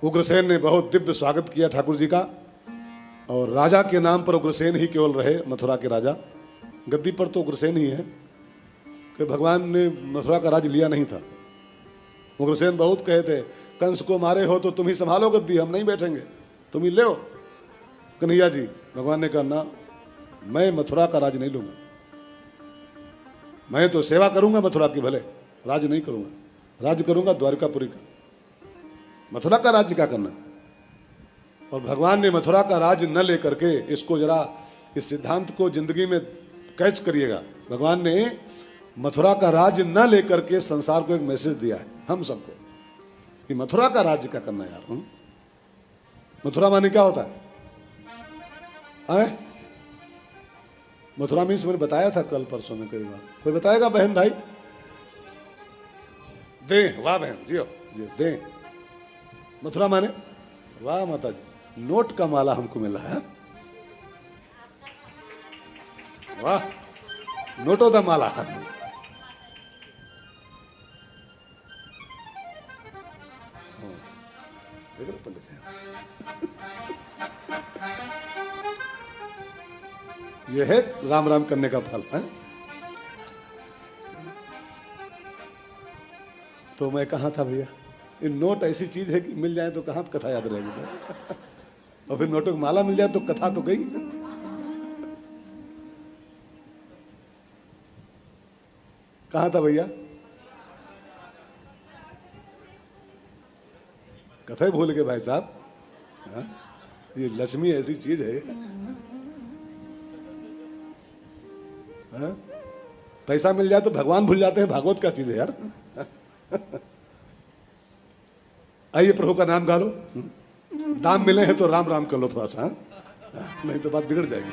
उग्रसेन ने बहुत दिव्य स्वागत किया ठाकुर जी का, और राजा के नाम पर उग्रसेन ही केवल रहे, मथुरा के राजा। गद्दी पर तो उग्रसेन ही है, कि भगवान ने मथुरा का राज लिया नहीं था। उग्रसेन बहुत कहे थे, कंस को मारे हो तो तुम ही संभालो गद्दी, हम नहीं बैठेंगे, तुम ही ले हो। कन्हैया जी, भगवान ने कहा ना, मैं मथुरा का राज नहीं लूंगा, मैं तो सेवा करूंगा मथुरा की, भले राज नहीं करूंगा, राज करूंगा द्वारकापुरी का, मथुरा का राज्य क्या करना। और भगवान ने मथुरा का राज न लेकर के, इसको जरा इस सिद्धांत को जिंदगी में कैच करिएगा, भगवान ने मथुरा का राज न लेकर के संसार को एक मैसेज दिया है हम सबको, कि मथुरा का राज्य क्या करना यार। मथुरा माने क्या होता है? मथुरा मीन्स मैंने बताया था कल परसों में कई बार, कोई बताएगा बहन भाई? दे, वाह बहन, जियो जियो, दे। मथुरा माने, वाह माता जी, नोट का माला हमको मिला है, वाह, नोटों का माला। पंडित यह है राम राम करने का फल है। तो मैं कहा था भैया, ये नोट ऐसी चीज है कि मिल जाए तो कहां कथा याद रहेगी, और फिर नोटों की माला मिल जाए तो कथा तो गई। कहां था भैया? कथा ही भूल गए भाई साहब। हाँ? ये लक्ष्मी ऐसी चीज है, हाँ? पैसा मिल जाए तो भगवान भूल जाते हैं, भागवत का चीज है यार। आइए प्रभु का नाम गा लो, दाम मिले हैं तो राम राम कर लो थोड़ा सा, नहीं तो बात बिगड़ जाएगी।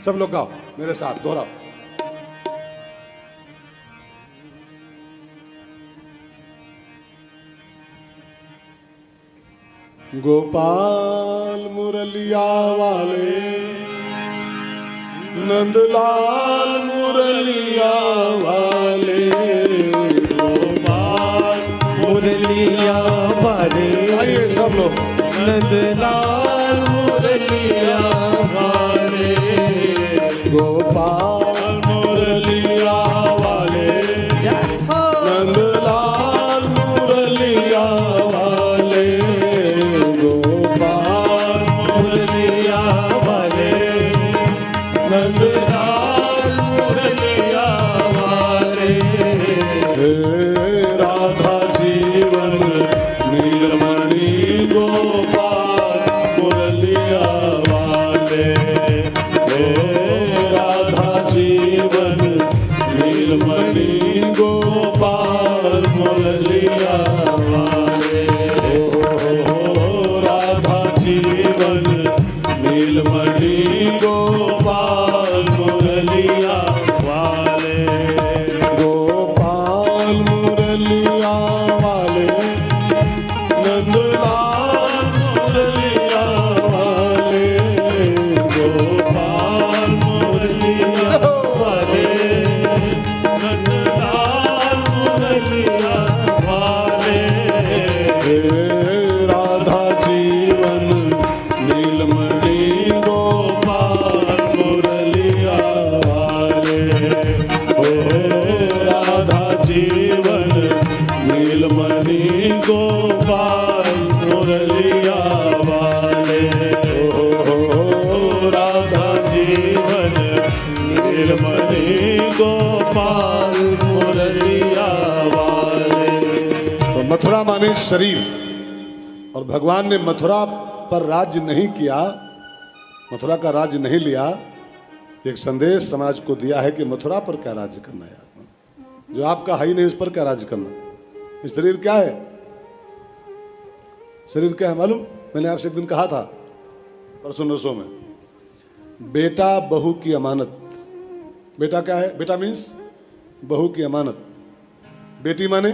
सब लोग गाओ मेरे साथ, दोहराओ। गोपाल मुरलिया वाले, नंदलाल मुरलिया वाले, गोपाल मुरलिया वाले, आइए सब लोग, नंदलाल मुरलिया वाले, गोपाल मुरलिया वाले, नंदलाल मुरलिया वाले, गोपाल मुरलिया वाले, नंदलाल मुरलिया वाले, राधा जीवन नीलमणि गोपाल मुरलिया वाले, राधा जीवन नीलमणि गोपाल मुरलिया वाले, राधा जीवन नीलमणि गोपाल मुरलिया वाले, गोपाल मुरलिया वाले, नंदलाल मुरलिया वाले, गोपाल मुरलिया वाले, नंदलाल मुरलिया वाले, राधा जीवन नीलमणि गोपाल मुरलिया वाले, ओ राधा जीवन नीलमणि गोपाल मुरलिया वाले, ओ राधा जीवन नीलमणि गोपाल मुरलिया वाले। तो मथुरा माने शरीर, और भगवान ने मथुरा पर राज्य नहीं किया, मथुरा का राज्य नहीं लिया। एक संदेश समाज को दिया है कि मथुरा पर क्या राज्य करना यार, जो आपका है ही नहीं उस पर क्या राज्य करना। ये शरीर क्या है? शरीर क्या है मालूम? मैंने आपसे एक दिन कहा था परसों नरसों में, बेटा बहू की अमानत। बेटा क्या है? बेटा मीन्स बहू की अमानत, बेटी माने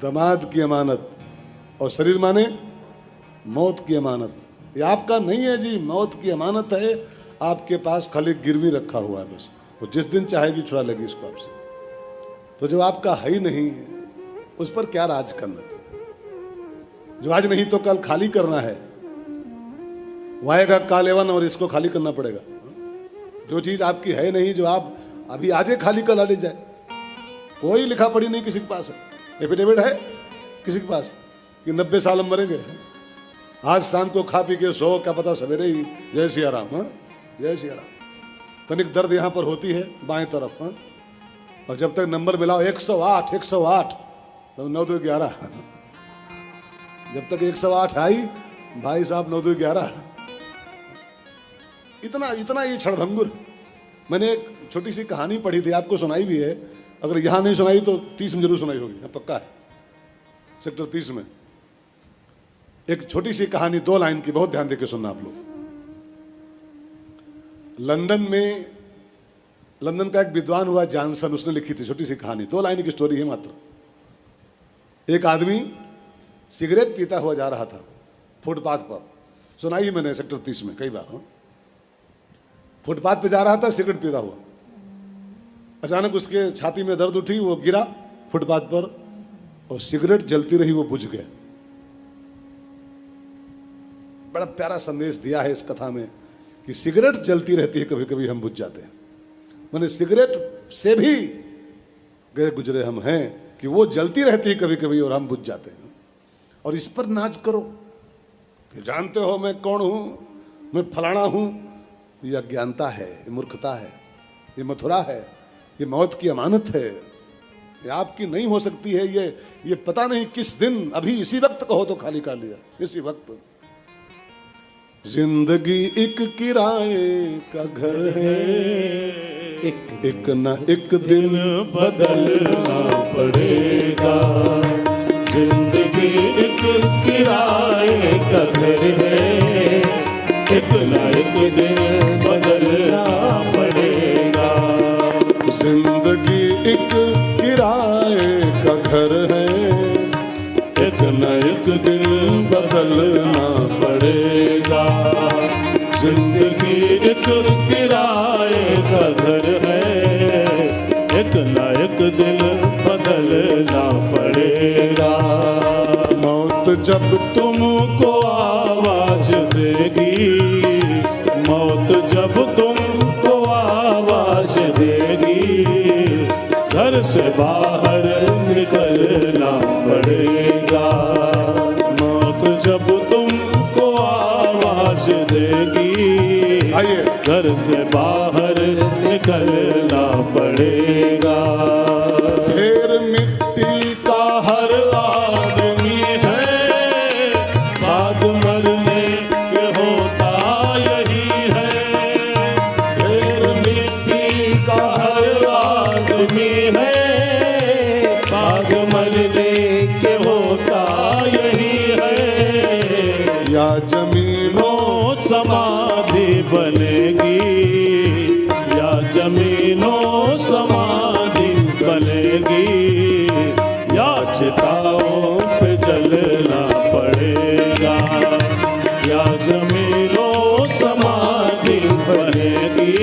दामाद की अमानत, और शरीर माने मौत की अमानत। ये आपका नहीं है जी, मौत की अमानत है आपके पास, खाली गिरवी रखा हुआ है बस, वो जिस दिन चाहेगी छुड़ा लेगी इसको आपसे। तो जो आपका है ही नहीं, उस पर क्या राज करना। जो आज नहीं तो कल खाली करना है, वो आएगा कालेवन और इसको खाली करना पड़ेगा। जो चीज आपकी है नहीं, जो आप अभी आजे खाली कल ले जाए, कोई लिखा पढ़ी नहीं किसी के पास है, एफिडेविट है किसी के पास कि 90 साल हम मरेंगे। आज शाम को खा पी के सो, क्या पता सवेरे ही जय सिया राम। जय सिया राम। तनिक दर्द यहाँ पर होती है बाएं तरफ, और जब तक नंबर मिलाओ 108 108 तो 9 2 11, जब तक 108 आई भाई साहब 9 2 11। इतना इतना ये क्षणभंगुर। मैंने एक छोटी सी कहानी पढ़ी थी, आपको सुनाई भी है, अगर यहां नहीं सुनाई तो 30 में जरूर सुनाई होगी, पक्का है। सेक्टर 30 में एक छोटी सी कहानी, 2 लाइन की, बहुत ध्यान देकर सुनना आप लोग। लंदन का एक विद्वान हुआ जॉनसन, उसने लिखी थी छोटी सी कहानी, 2 लाइन की स्टोरी है मात्र। एक आदमी सिगरेट पीता हुआ जा रहा था फुटपाथ पर, सुनाई ही मैंने सेक्टर 30 में कई बार। फुटपाथ पे जा रहा था सिगरेट पीता हुआ, अचानक उसके छाती में दर्द उठी, वो गिरा फुटपाथ पर और सिगरेट जलती रही, वो बुझ गया। बड़ा प्यारा संदेश दिया है इस कथा में कि सिगरेट जलती रहती है, कभी कभी हम बुझ जाते हैं। मैंने सिगरेट से भी गए गुजरे हम हैं कि वो जलती रहती है कभी कभी और हम बुझ जाते हैं। और इस पर नाच करो कि जानते हो मैं कौन हूं, मैं फलाना हूं। ये अज्ञानता है, ये मूर्खता है, ये मथुरा है, ये मौत की अमानत है, ये आपकी नहीं हो सकती है। ये पता नहीं किस दिन, अभी इसी वक्त कहो तो खाली कर लिया, इसी वक्त। जिंदगी एक किराए का घर है, एक न एक दिन बदलना पड़ेगा। जिंदगी एक किराए का घर है, एक न एक दिन बदलना पड़ेगा। जिंदगी एक किराए का घर है, एक न एक दिन बदलना पड़ेगा। जिंदगी एक किराए का घर है, एक न एक दिन बदलना पड़ेगा। मौत जब तुमको आवाज देगी, मौत जब तुमको आवाज देगी, घर से बाहर निकलना पड़ेगा। मौत जब तुमको आवाज देगी, आइए घर से बाहर निकलना पड़ेगा। ढेर मिट्टी का हर आदमी है, बाद मरने के होता यही है। ढेर मिट्टी का हर आदमी है, बाद मरने के होता यही है। या जमीनों समाधि बनेगी, या जमीनों समाधि बनेगी, या चिताओं पे जलना पड़ेगा। या जमीनों समाधि बनेगी,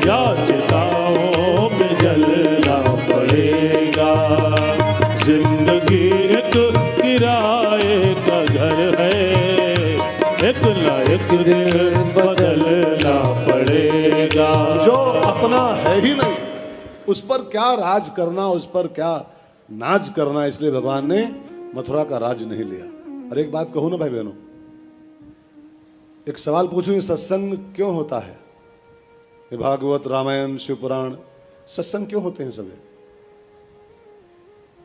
या चिताओं पे जलना पड़ेगा। जिंदगी एक किराए का घर है, एक न एक दिन बदलना पड़ेगा। जो अपना है ही नहीं, उस पर क्या राज करना, उस पर क्या नाज करना। इसलिए भगवान ने मथुरा का राज नहीं लिया। और एक बात कहूं ना भाई बहनों, एक सवाल पूछूं, ये सत्संग क्यों होता है? ये भागवत, रामायण, शिव पुराण, सत्संग क्यों होते हैं सभी?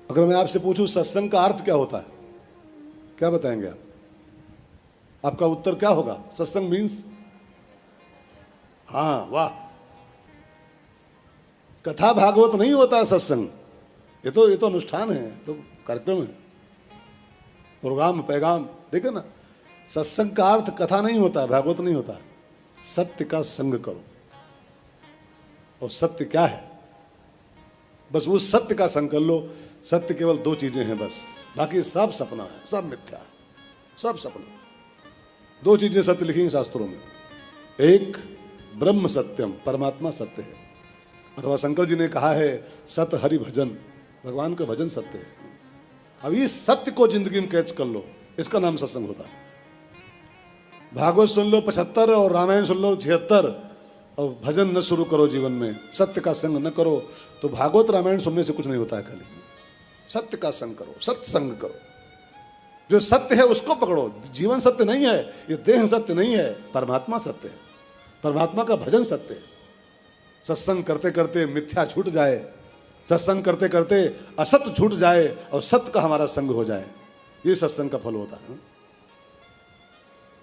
अगर मैं आपसे पूछूं सत्संग का अर्थ क्या होता है, क्या बताएंगे आप? आपका उत्तर क्या होगा? सत्संग मीन्स, हाँ वाह, कथा भागवत नहीं होता सत्संग। ये तो अनुष्ठान है, तो कार्यक्रम है, प्रोग्राम, पैगाम, ठीक है ना। सत्संग का अर्थ कथा नहीं होता, भागवत नहीं होता, सत्य का संग करो। और सत्य क्या है? बस वो सत्य का संग कर लो। सत्य केवल 2 चीजें हैं बस, बाकी सब सपना है, सब मिथ्या है, सब सपना। 2 चीजें सत्य लिखी हैं शास्त्रों में। एक ब्रह्म सत्यम, परमात्मा सत्य है, अथवा शंकर जी ने कहा है सत हरि भजन, भगवान का भजन सत्य है। अब इस सत्य को जिंदगी में कैच कर लो, इसका नाम सत्संग होता है। भागवत सुन लो 75 और रामायण सुन लो 76 और भजन न शुरू करो जीवन में, सत्य का संग न करो, तो भागवत रामायण सुनने से कुछ नहीं होता है। खाली सत्य का संग करो, सत्संग करो। जो सत्य है उसको पकड़ो। जीवन सत्य नहीं है, ये देह सत्य नहीं है, परमात्मा सत्य है। परमात्मा का भजन सत्य है। सत्संग करते करते मिथ्या छूट जाए, सत्संग करते करते असत्य छूट जाए और सत्य का हमारा संग हो जाए, ये सत्संग का फल होता है।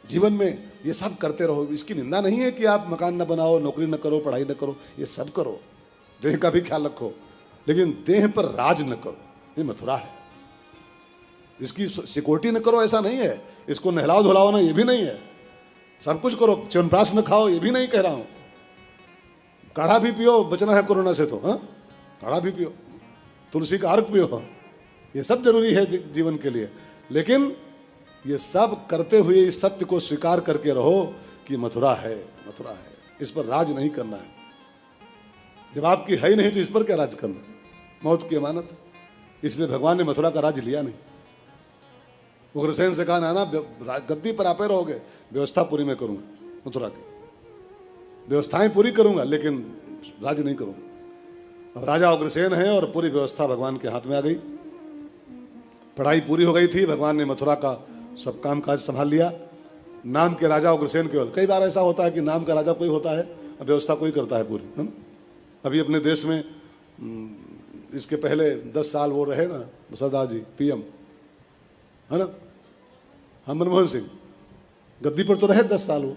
जीवन में ये सब करते रहो। इसकी निंदा नहीं है कि आप मकान न बनाओ, नौकरी न करो, पढ़ाई न करो, ये सब करो, देह का भी ख्याल रखो, लेकिन देह पर राज न करो। ये मथुरा है, इसकी सिक्योरिटी न करो, ऐसा नहीं है। इसको नहलाओ धुलाओ ना, ये भी नहीं है। सब कुछ करो, च्यवनप्राश न खाओ, ये भी नहीं कह रहा हूं। काढ़ा भी पियो, बचना है कोरोना से तो, हाँ, काढ़ा भी पियो, तुलसी का अर्घ पियो, ये सब जरूरी है जीवन के लिए। लेकिन ये सब करते हुए इस सत्य को स्वीकार करके रहो कि मथुरा है, मथुरा है, इस पर राज नहीं करना है। जब आपकी है ही नहीं तो इस पर क्या राज करना, मौत की अमानत। इसलिए भगवान ने मथुरा का राज लिया नहीं। उग्रसेन से कहा ना, गद्दी पर आपे रहोगे, व्यवस्था पूरी मैं करूंगा, मथुरा की व्यवस्थाएं पूरी करूंगा, लेकिन राज नहीं करूंगा। अब राजा उग्रसेन है और पूरी व्यवस्था भगवान के हाथ में आ गई। पढ़ाई पूरी हो गई थी, भगवान ने मथुरा का सब काम काज संभाल लिया। नाम के राजा उग्रसेन केवल। कई बार ऐसा होता है कि नाम का राजा कोई होता है, व्यवस्था कोई करता है पूरी, है ना। अभी अपने देश में इसके पहले 10 साल वो रहे ना सरदार जी पीएम, है ना, हम मनमोहन सिंह, गद्दी पर तो रहे 10 साल वो,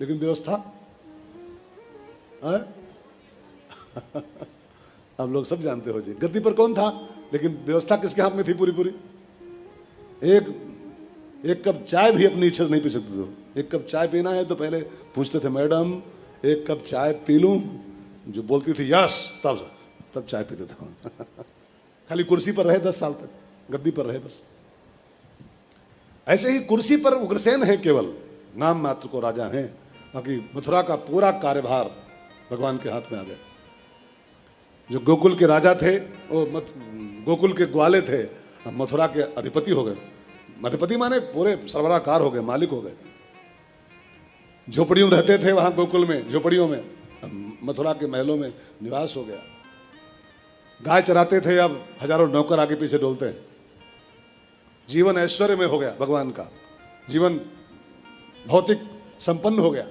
लेकिन व्यवस्था आप लोग सब जानते हो जी, गद्दी पर कौन था, लेकिन व्यवस्था किसके हाथ में थी पूरी पूरी। एक कप चाय भी अपनी इच्छा से नहीं पी सकते थे। एक कप चाय पीना है तो पहले पूछते थे, मैडम एक कप चाय पी लूं, जो बोलती थी यस, तब चाय पीते थे। खाली कुर्सी पर रहे 10 साल तक, गद्दी पर रहे बस। ऐसे ही कुर्सी पर उग्रसेन है, केवल नाम मात्र को राजा हैं, बाकी मथुरा का पूरा कार्यभार भगवान के हाथ में आ गया। जो गोकुल के राजा थे वो गोकुल के ग्वाले थे, अब मथुरा के अधिपति हो गए। अधिपति माने पूरे सरबराहकार हो गए, मालिक हो गए। झोपड़ियों में रहते थे वहां गोकुल में, झोपड़ियों में, मथुरा के महलों में निवास हो गया। गाय चराते थे, अब हजारों नौकर आगे पीछे डोलते हैं। जीवन ऐश्वर्य में हो गया भगवान का, जीवन भौतिक संपन्न हो गया।